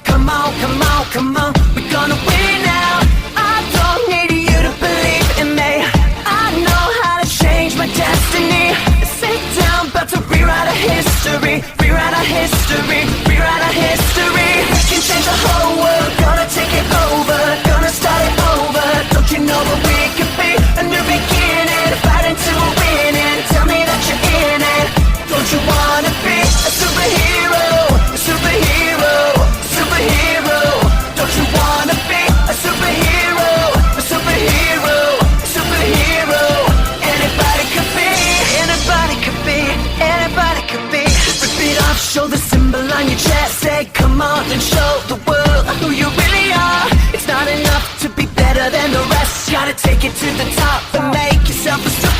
come on, come on, come on, we're gonna win now. I don't need you to believe in me. I know how to change my destiny. Sit down, about to rewrite our history. Rewrite our history, rewrite our history. We can change the whole world, gonna take it over, gonna start it over. Don't you know that we could be a new beginning, fighting to a winning. Tell me that you're in it. Don't you wanna be a superhero, a superhero, a superhero? Don't you wanna be a superhero, a superhero, a superhero? Anybody could be, anybody could be, anybody could be. Rip it off, show the symbol on your chest. Say come on and show the world who you really are. It's not enough to be better than the rest. Gotta take it to the top and make yourself a superhero.